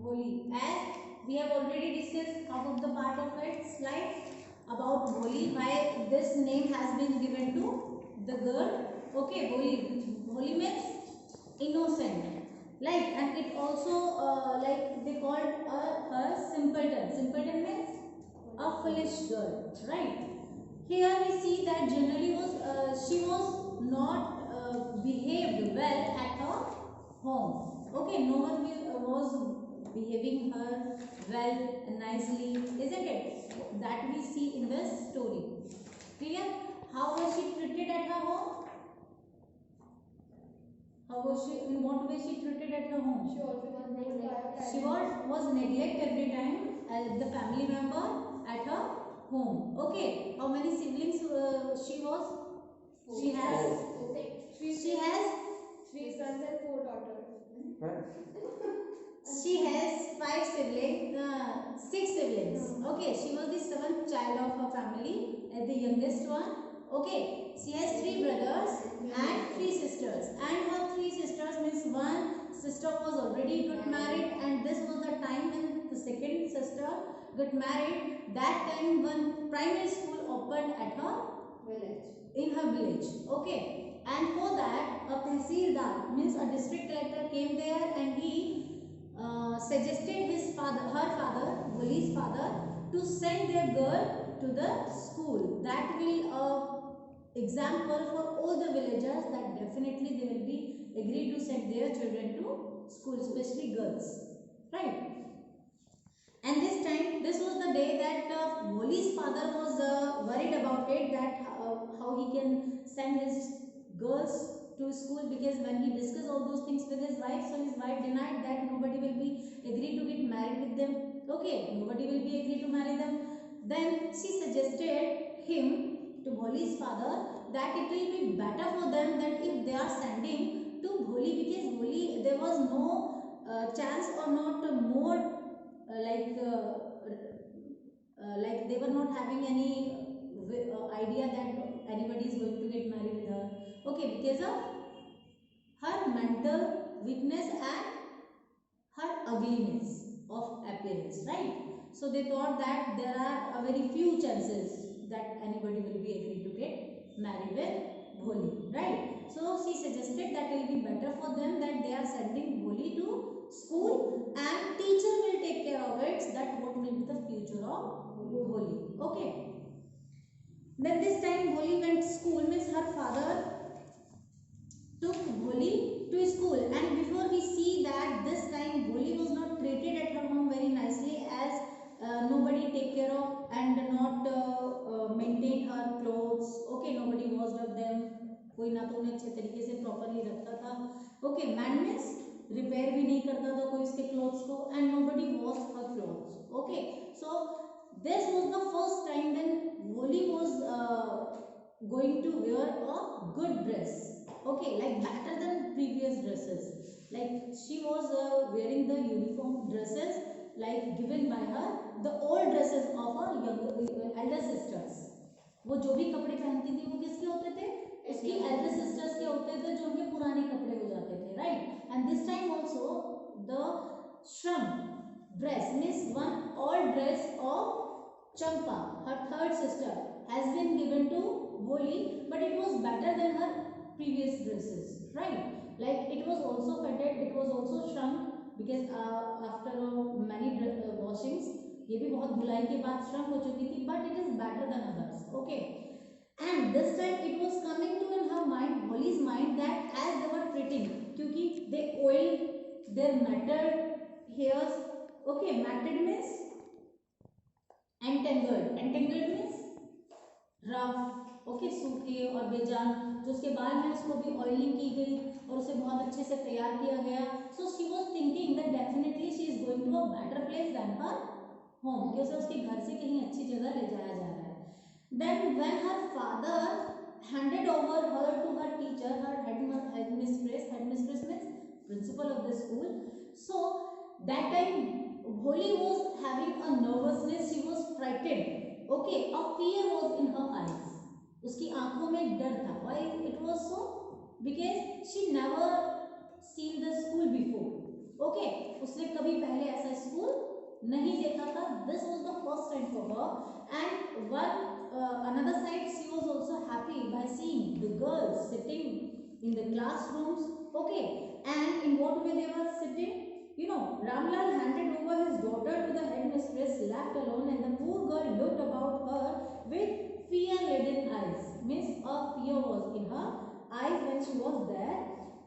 Holi. As we have already discussed half of the part of its life about Holi, why this name has been given to the girl. Okay, Holi. Holi means innocent. Like, and it also like they called her simpleton. Simpleton means a foolish girl, right? Here we see that generally she was not behaved well at her home. Okay, no one was behaving her well and nicely, isn't it? That we see in this story. Clear? How was she treated at her home? How was she? In what way she treated at her home? She was neglected every time as the family member at her home. Okay. How many siblings she was? She has. She has. 3 sons and 4 daughters. She has 5 siblings, 6 siblings. Okay, she was the 7th child of her family, the youngest one. Okay, she has 3 brothers and 3 sisters. And her 3 sisters means one sister was already got married, and this was the time when the second sister got married. That time when primary school opened at her village. In her village. Okay, and for that a Tehsildar means a district collector came there, and he suggested her father, Holi's father, to send their girl to the school. That will example for all the villagers that definitely they will be agreed to send their children to school, especially girls, right? And this was the day that Holi's father was worried about it, that how he can send his girls to school, because when he discussed all those things with his wife, so his wife denied that nobody will be agreed to get married with them. Okay, nobody will be agreed to marry them. Then she suggested him to Holi's father that it will be better for them that if they are sending to Holi, because Holi there was no chance or not more like they were not having any idea that anybody is going to get married with her. Okay, because of her mental weakness and her ugliness of appearance, right? So they thought that there are a very few chances that anybody will be agreed to get married with Bholi, right? So she suggested that it will be better for them that they are sending Bholi to school, and teacher will take care of it, that what will be the future of Bholi. Okay. Then this time Bholi went to school, means her father took Bholi to school, and before we see that this time Bholi was not treated at her home very nicely, as nobody take care of and not maintain her clothes. Okay, nobody washed up them, कोई ना तो उन्हें अच्छे तरीके से properly रखता था. Okay, man means repair भी नहीं करता था कोई उसके क्लोथ्स को, and nobody wash her clothes. Okay, so this was the first time when Holi was going to wear a good dress. Okay, like better than previous dresses. Like she was wearing the uniform dresses like given by her the old dresses of her younger elder sisters. वो जो भी कपड़े पहनती थी वो किसके होते थे? उसकी elder sisters के होते थे, जो उनके पुराने कपड़े हो जाते थे, right? And this time also the shrunk dress means one old dress of Champa, her third sister, has been given to Holi, but it was better than her previous dresses, right? Like it was also faded, it was also shrunk, because after many washings, ये भी बहुत धुलाई के बाद shrunk हो चुकी थी, but it is better than others. Okay, and this time it was coming to in her mind, Holi's mind, that as they were treating, क्योंकि they oiled their matted hairs. Okay, matted means entangled means rough. Okay, सूखे और बेजान जो उसके बाल हैं उसको भी ऑयलिंग की गई और उसे बहुत अच्छे से तैयार किया गया. So she was thinking that definitely she is going to a better place then her home, कि उसे उसके घर से कहीं अच्छी जगह ले जाया जा रहा है. Then when her father handed over her to her teacher, her headmistress means principal of the school. So that time Holi was having a nervousness, she was frightened. Okay, a fear was in her eyes. उसकी आंखों में डर था. Why it was so? Because she never seen the school before. Okay, उसने कभी पहले ऐसा her, and another side she was also happy by seeing the girls sitting in the classrooms. Okay, and in what way they were sitting? Ramlal handed over his daughter to the headmistress, left alone, and the poor girl looked about her with fear-laden eyes. Means a fear was in her eyes when she was there.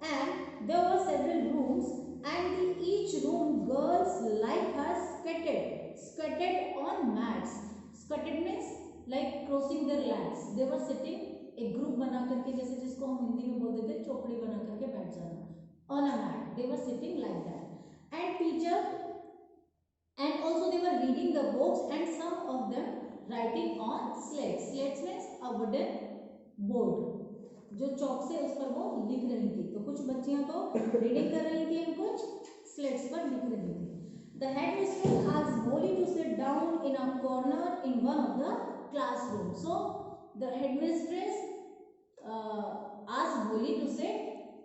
And there were several rooms, and in each room girls like her scattered on mats. Scattered means like crossing their legs. They were sitting एक group बना करके, जैसे जिसको हम हिंदी में बोलते थे चौकड़ी बना करके बैठ जाना, on a mat. They were sitting like that. And teacher, and also they were reading the books, and some of them writing on slates. Slates means a wooden board, जो चौक से उस पर वो लिख रही थी. तो कुछ बच्चियां तो रीडिंग कर रही थी, और कुछ स्लेट्स पर लिख रही थी. The headmistress asked Boli to sit down in a corner in one of the classrooms. So the headmistress asked Boli to sit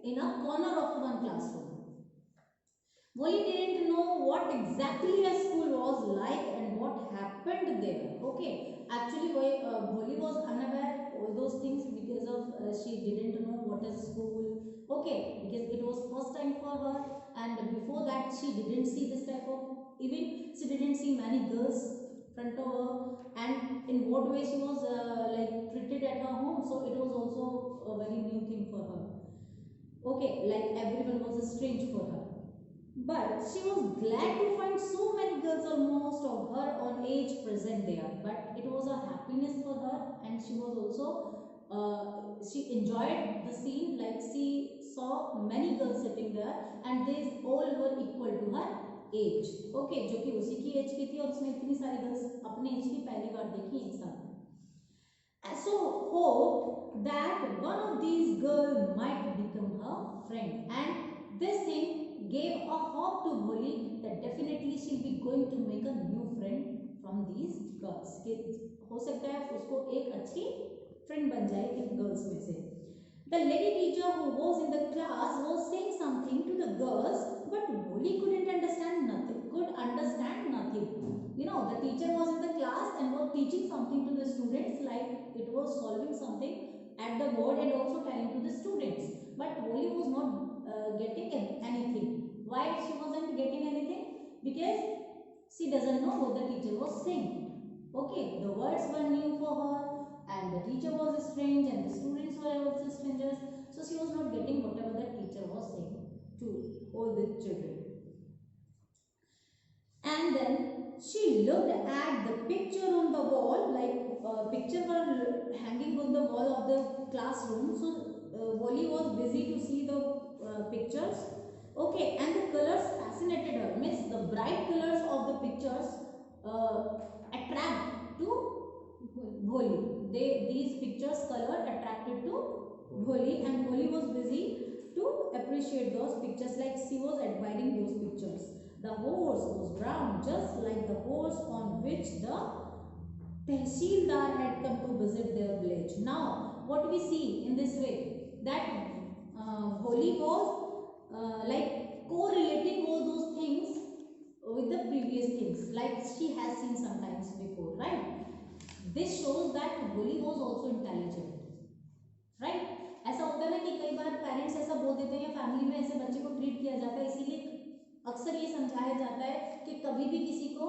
in a corner of one classroom. Boli didn't know what exactly a school was like and what happened there. Okay, actually Boli was unaware all those things because of she didn't know what is school. Okay, because it was first time for her, and before that she didn't see this type of, even she didn't see many girls front of her, and in what way she was like treated at her home. So it was also a very new thing for her. Okay, like everyone was strange for her. But she was glad to find so many girls almost of her own age present there. But it was a happiness for her, and she was also she enjoyed the scene. Like she saw many girls sitting there, and they all were equal to her age. Okay, जो कि उसी की as की थी, और उसने इतनी सारी गर्ल्स अपने एज की पहली बार देखी एक साथ. So hoped that one of these girls might become her friend, and this thing gave a hope to Boli that definitely she'll be going to make a new friend from these girls. कि हो सकता है उसको एक अच्छी friend बन जाए इन girls में से. The lady teacher who was in the class was saying something to the girls, but Boli couldn't understand nothing. The teacher was in the class and was teaching something to the students, like it was solving something at the board and also telling to the students. But Boli was not getting anything. Why she wasn't getting anything? Because she doesn't know what the teacher was saying. Okay, the words were new for her, and the teacher was strange, and the students were also strangers. So she was not getting whatever the teacher was saying to all the children. And then she looked at the picture on the wall, like picture were hanging on the wall of the classroom. So Boli was busy to see the pictures. Okay, and the colors fascinated her. Means the bright colors of the pictures attract to Boli. These pictures color attracted to Boli, and Boli was busy to appreciate those pictures. Like she was admiring those pictures. The horse was brown, just like the horse on which the Tehsildar had come to visit their village. Now, what we see in this way, that Boli was like correlating all those things with the previous things, like she has seen sometimes before, right? This shows that Boli was also intelligent, right? ऐसा होता है ना कि कई बार parents ऐसा बोल देते हैं, फैमिली में ऐसे बच्चे को ट्रीट किया जाता है, इसीलिए अक्सर ये समझाया जाता है कि कभी भी किसी को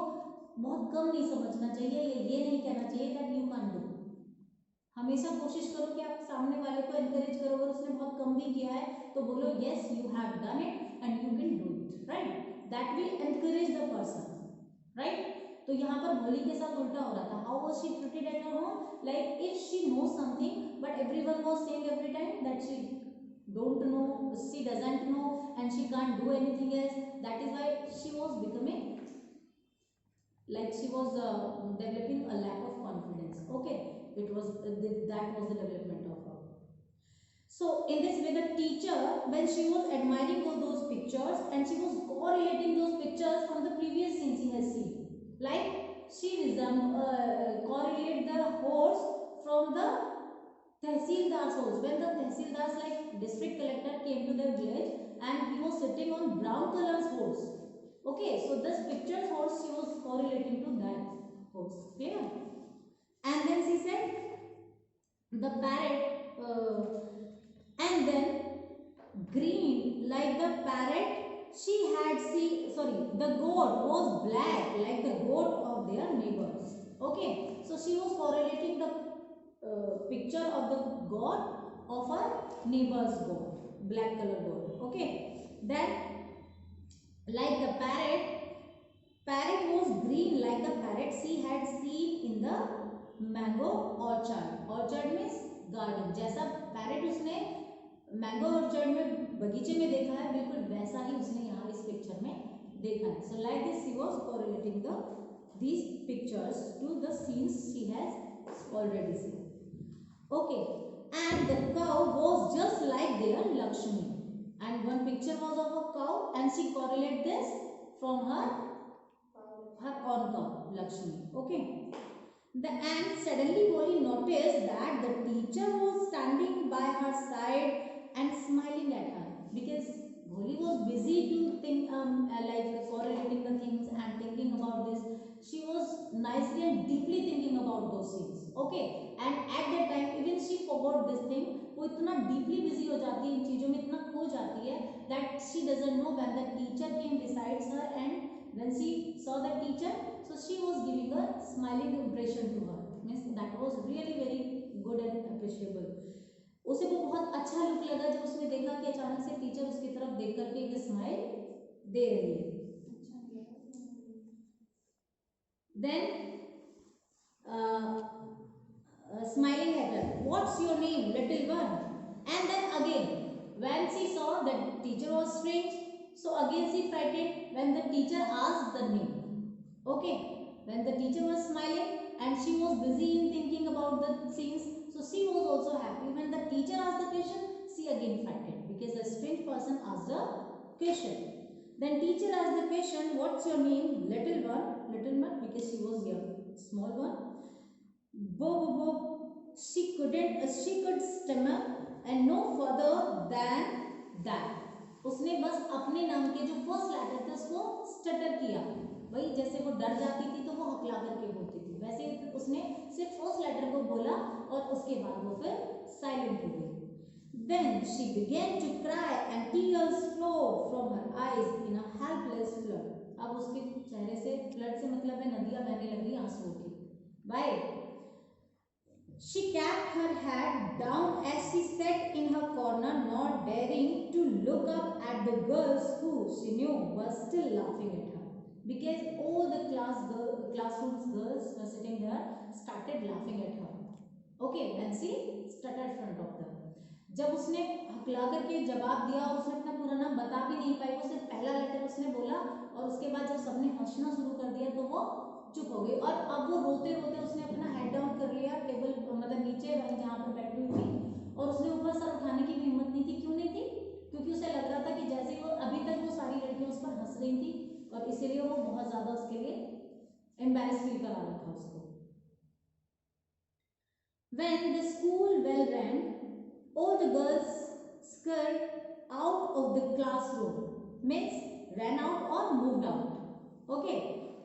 बहुत कम नहीं समझना चाहिए, या ये नहीं कहना चाहिए दैट यू कैन डू. हमेशा कोशिश करो कि आप सामने वाले को एनकरेज करो. अगर उसने बहुत कम भी किया है तो बोलो yes you have done it and you can do it, right? That will encourage the person, right? तो यहाँ पर भोली के साथ उल्टा हो रहा था. How was she treated at her home? Like if she knows something but everyone was saying every time that she don't know, she doesn't know, and she can't do anything else. That is why she was becoming like she was developing a lack of confidence. Okay, it was that was the development of her. So in this way, the teacher, when she was admiring all those pictures and she was correlating those pictures from the previous scenes she has seen, like she correlate the horse from the Tehsildar's house. When the Tehsildar's like district collector came to their village and he was sitting on brown color's horse. Okay, so this picture's horse she was correlating to that host. Clear? And then she said the parrot, and then green like the parrot she had seen. Sorry, the goat was black like the goat of their neighbors. Okay, so she was correlating the picture of the goat of her neighbor's goat, black color goat. Okay, then like the parrot was green like the parrot she had seen in the mango orchard. Orchard means garden. जैसा parrot उसने mango orchard में बगीचे में देखा है, बिल्कुल वैसा ही उसने यहाँ इस पिक्चर में देखा है. So like this she was correlating the these pictures to the scenes she has already seen. Okay, and the cow was just like their Lakshmi, and one picture was of a cow and she correlate this from her own cow Lakshmi. Okay, and suddenly Boli noticed that the teacher was standing by her side and smiling at her, because Boli was busy to think like correlating the things and thinking about this. She was nicely and deeply thinking about those things. Okay, and at that time even she forgot this thing. वो इतना deeply busy हो जाती है, इन चीजों में इतना खो जाती है that she doesn't know when the teacher came besides her, and when she saw the teacher, so she was giving a smiling impression to her. Means that was really very good and appreciable. उसे वो बहुत अच्छा look लगा जब उसने देखा कि अचानक से टीचर उसकी तरफ देख करके एक स्माइल दे रही है. Then smiling at her, what's your name, little one? And then again when she saw that teacher was strange, so again she frightened when the teacher asked the name. Okay, when the teacher was smiling and she was busy in thinking about the scenes, so she was also happy. When the teacher asked the question, she again frightened because a strange person asked the question. Then teacher asked the question, what's your name, little one? Little one because she was young, small one. Bo bo bo. She could stammer and no further than that. उसने बस अपने नाम के जो first letter थे उसको stutter किया. वही जैसे वो डर जाती थी तो वो हकला करके बोलती थी, वैसे उसने सिर्फ फर्स्ट लेटर को बोला और उसके बाद वो फिर साइलेंट हो गई. Then she began to cry and tears flowed from her eyes in a helpless flood. अब उसके चेहरे से, फ्लड से मतलब है नदियां बहने लगी आंसुओं की. Why? She kept her head down as she sat in her corner, not daring to look up at the girls who she knew were still laughing at her, because all the classroom's girls were sitting there started laughing at her. Okay, and she stuttered front of them. जब उसने हकला करके जवाब दिया और उसने अपना पूरा नाम बता भी नहीं पाई, वो सिर्फ पहला लेटर उसने बोला और उसके बाद जब सबने हंसना शुरू कर दिया तो वो चुप हो गई. और अब वो रोते रोते उसने अपना हेड डाउन कर लिया टेबल मतलब नीचे जहाँ पर बैठी हुई थी, और उसने ऊपर सर उठाने की भी हिम्मत नहीं थी. क्यों नहीं थी? क्योंकि उसे लग रहा था कि जैसे वो अभी तक वो सारी लड़कियां उस पर हंस रही थी और इसीलिए वो बहुत ज्यादा उसके लिए एम्बैरेस फील करा रहा था उसको. When the school bell rang, all the girls scurried out of the classroom, means ran out or moved out. Okay,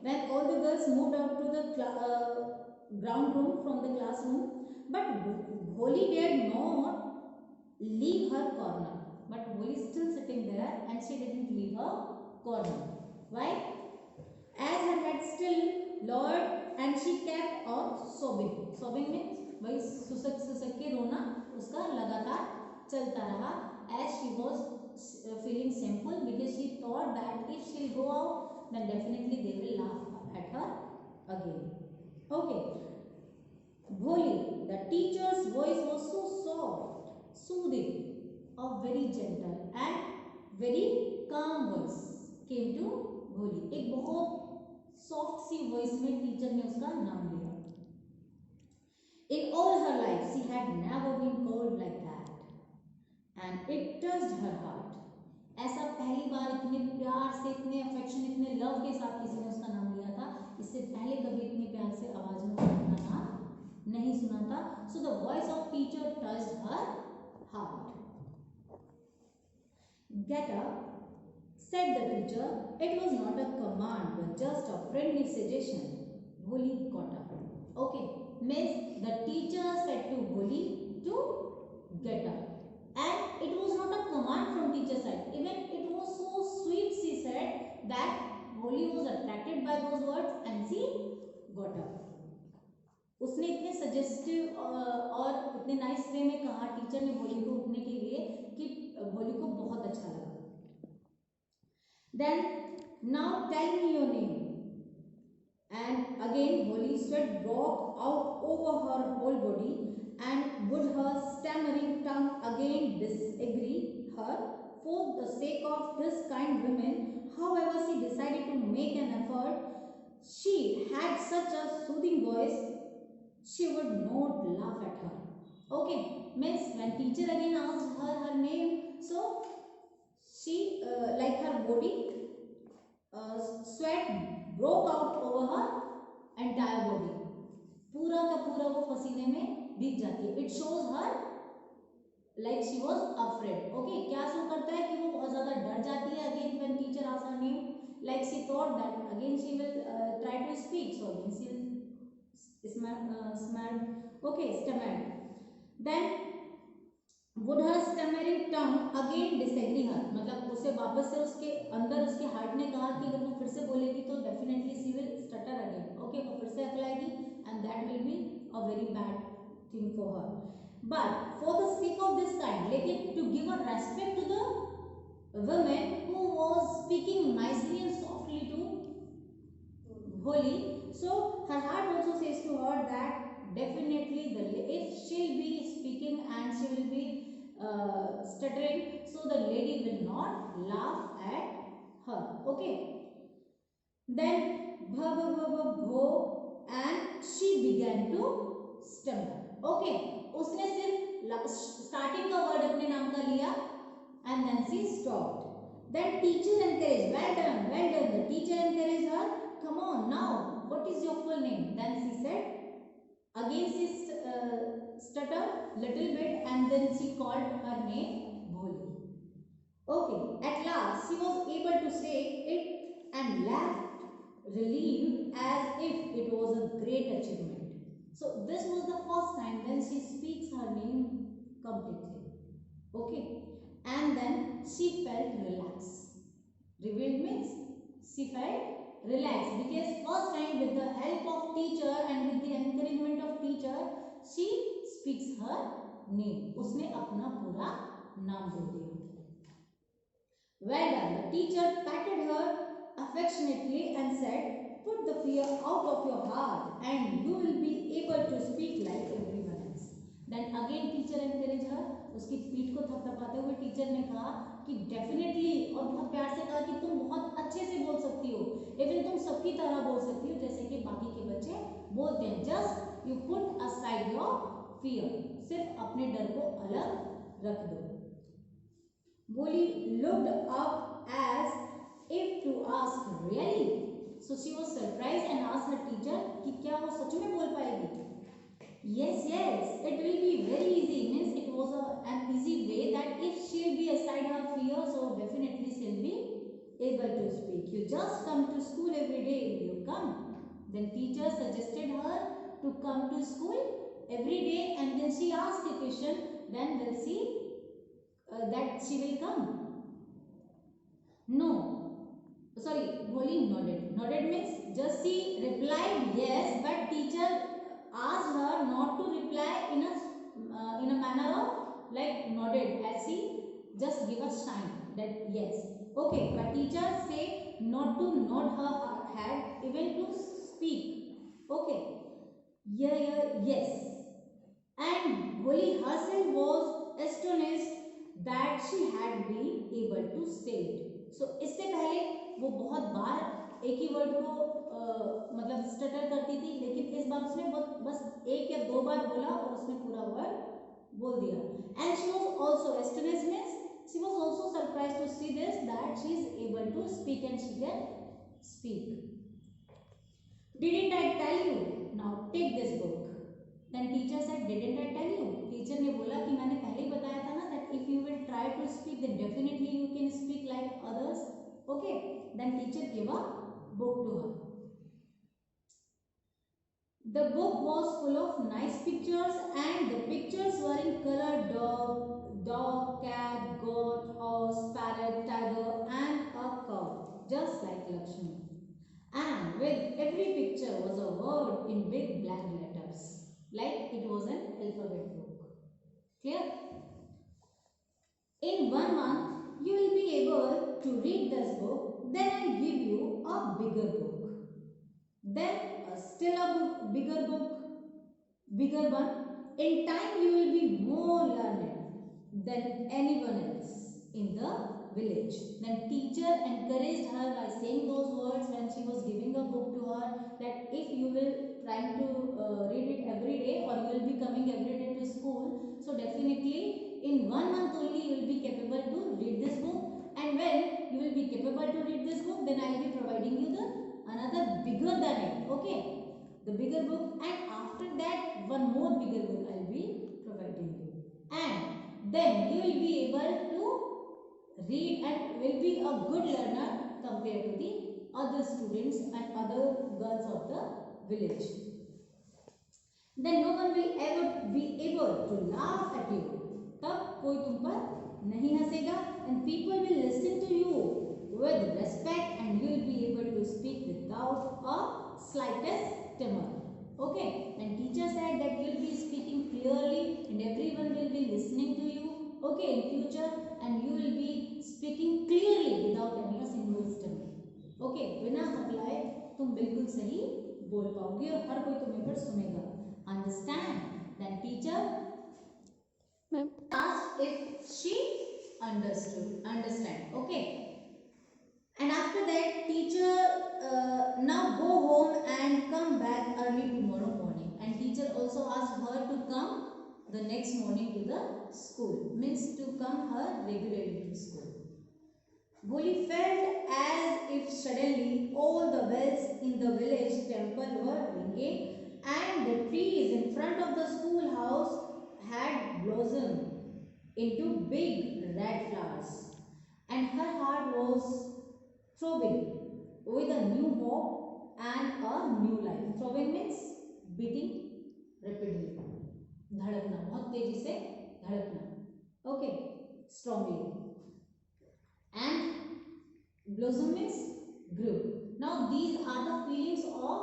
when all the girls moved out to the ground room from the classroom, but Bholi dared not leave her corner. But Bholi is still sitting there and she didn't leave her corner. Why? As her head still lowered and she kept on sobbing. Sobbing means वही सुसक सुसक के रोना उसका लगातार चलता रहा. As she was feeling shameful because she thought that if she'll go out, then definitely they will laugh at her again. Okay. Bholi, the teacher's voice was so soft, soothing, a very gentle and very calm voice came to Bholi. एक बहुत soft सी voice में teacher ने उसका नाम लिया. In all her life, she had never been called like that, and it touched her heart. ऐसा पहली बार इतने प्यार से, इतने अफेक्शन, इतने लव के साथ किसी ने उसका नाम लिया था. इससे पहले कभी इतनी प्यार से आवाज में उसका नाम नहीं सुना था. So the voice of teacher touched her heart. Get up, said the teacher. It was not a command, but just a friendly suggestion. Bholi got up. Okay, means the teacher said to Bholi to get up. And it was not a command from teacher side. Even it was so sweet, she said, that Bholi was attracted by those words and she got up. उसने इतने suggestive और इतने nice way में कहा teacher ने भोली को उठने के लिए कि भोली को बहुत अच्छा लगा. Then now tell me your name. And again Bholi sweat broke out over her whole body, and would her stammering tongue again disagree her. For the sake of this kind woman, however, she decided to make an effort. She had such a soothing voice, she would not laugh at her. Okay, means when teacher again asked her name, so she like her body sweat broke out over her entire body. पूरा का पूरा वो पसीने में भीग जाती है. It shows her like she was afraid. Okay, क्या शो करता है कि वो बहुत ज़्यादा डर जाती है. Again when teacher asked her name, like she thought that again she will try to speak, so again she stammered. Then would her stammering tongue again disagree her, मतलब उसे वापस से उसके अंदर उसके हार्ट ने कहा कि अगर वो फिर से बोलेगी तो definitely she will stutter again. Okay, वो फिर से अकलाएगी and that will be a very bad thing for her. But for the sake of this kind, लेकिन to give a respect to the women who was speaking nicely and softly to Bholi, so her heart also says to her that definitely if she'll be speaking and she will be stuttering, so the lady will not laugh at her. Okay, then bho, and she began to stammer. Okay, उसने सिर्फ starting का word अपने नाम का लिया and then she stopped. Then teacher encouraged, well done, well done. The teacher encouraged her, come on now, what is your full name? Then she said, again she stuttered little bit and then she called her name Bholi. Okay, at last she was able to say it and laughed, relieved as if it was a great achievement. So this was the first time when she speaks her name completely. Okay, and then she felt relaxed. Revealed means she felt relaxed because first time with the help of teacher and with the encouragement of teacher she speaks her name. उसने अपना पूरा नाम बोल दिया. Well done. The teacher patted her affectionately and said, put the fear out of your heart and you will be able to speak like everyone else. Then again teacher encouraged her. उसकी पीठ को थपथपाते हुए teacher ने कहा कि definitely, और बहुत प्यार से कहा कि तुम बहुत अच्छे से बोल सकती हो, इवन तुम सबकी तरह बोल सकती हो जैसे कि बाकी के बच्चे बोलते हैं. Just you put aside your fear, सिर्फ अपने डर को अलग रख दो. Bholi looked up as if to ask, really? So she was surprised and asked her teacher कि क्या वो सच में बोल पाएगी. Yes, it will be very easy. Means it was an easy way that if she'll be aside her fear, so definitely she'll be able to speak. You just come to school every day. You come. Then teacher suggested her to come to school every day, and then she asked a question. Then we'll see that she will come. No, sorry. Bholi nodded. Nodded means just she replied yes, but teacher asked her not to reply in a manner of like nodded, as she just give a sign that yes. Okay, but teacher say not to nod her head, even to speak. Okay, yes. And Bholi herself was astonished that she had been able to say it. So इससे पहले वो बहुत बार एक ही word को मतलब stutter करती थी, लेकिन इस बार उसने बस एक या दो बार बोला और उसने पूरा वर्ड बोल दिया. And she was also astonished means she was also surprised to see this, that she is able to speak and she can speak. Didn't I tell you? Now take this book. Then teacher said, didn't I tell you? Teacher ने बोला कि मैंने पहले ही बताया था ना that if you will try to speak then definitely you can speak like others. Okay. Then teacher gave a book to her. The book was full of nice pictures, and the pictures were in color: dog, cat, goat, horse, parrot, tiger, and a cow, just like Lakshmi. And with every picture was a word in big black letters, like it was an alphabet book. Clear? In 1 month, you will be able to read this book. Then I give you a bigger book. Then still a bigger book, bigger one. In time, you will be more learned than anyone else in the village. Then teacher encouraged her by saying those words when she was giving a book to her, that if you will trying to read it every day, or you will be coming every day to school, so definitely in 1 month only you will be capable to read this book. And when you will be capable to read this book, then I will be providing you the another bigger than it, okay, the bigger book, and after that one more bigger book I will be providing you, and then you will be able to read and will be a good learner compared to the other students and other girls of the village. Then no one will ever be able to laugh at you, तब कोई तुम पर नहीं हंसेगा, and people will listen to you with respect, and you will be able to speak without a slightest tremor. Okay, and teacher said that you will be speaking clearly and everyone will be listening to you, okay, in future, and you will be speaking clearly without any single stammer. Okay, बिना हकलाए तुम बिल्कुल सही बोल पाओगे और हर कोई तुम्हें पर सुनेगा. Understand? Then teacher asked if she understand, okay, and after that teacher now go home and come back early tomorrow morning, and teacher also asked her to come the next morning to the school, means to come her regularly to school. Boli felt as if suddenly all the bells in the village temple were ringing, and the trees in front of the schoolhouse had blossomed into big red flowers, and her heart was throbbing with a new hope and a new life. Throbbing means beating rapidly, धड़कना, बहुत तेजी से धड़कना, okay, strongly, and blossom means grew. Now these are the feelings of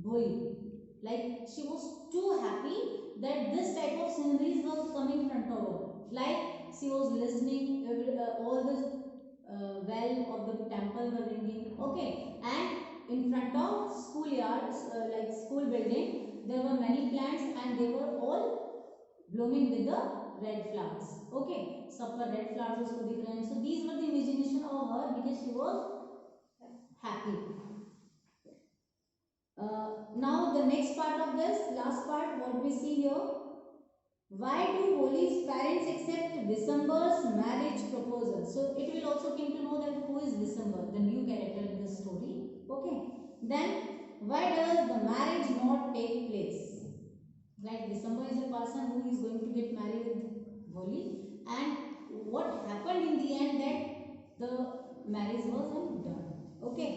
Bholi. Like she was too happy that this type of sceneries was coming in front of her. Like she was listening, all the well of the temple were ringing. Okay, and in front of schoolyards, like school building, there were many plants and they were all blooming with the red flowers. Okay, सब पर red flowers उसको दिख रहे हैं. So these were the imagination of her because she was happy. Now the next part of this, last part, what we see here. Why do Boli's parents accept Visambar's marriage proposal? So it will also came to know that who is Visambar, the new character in the story. Okay. Then why does the marriage not take place? Like Visambar is a person who is going to get married with Boli, and what happened in the end that the marriage was undone. Okay.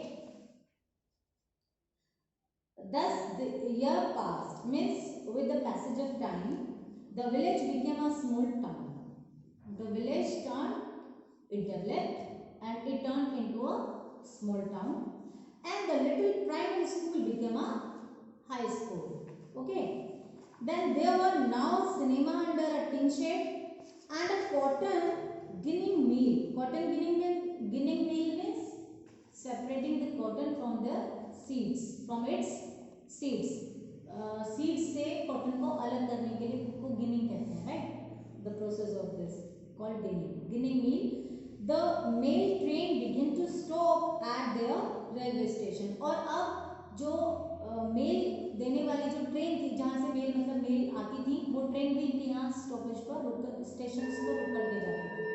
Thus the year passed, means with the passage of time, the village became a small town. The village turned, it developed, and it turned into a small town. And the little primary school became a high school. Okay. Then there were now cinema under a tin shed and a cotton ginning mill. Cotton ginning mill means separating the cotton from the seeds, from its seeds. Seeds से cotton को अलग करने के लिए को ginning कहते हैं, right? The process of this called ginning mill. The mail train begin to stop at their railway station. और अब जो मेल देने वाली जो ट्रेन थी, जहाँ से मेल मतलब मेल आती थी, वो ट्रेन भी इनके यहाँ स्टॉपेज पर रुक, स्टेशन पर रुक करके जाती थी.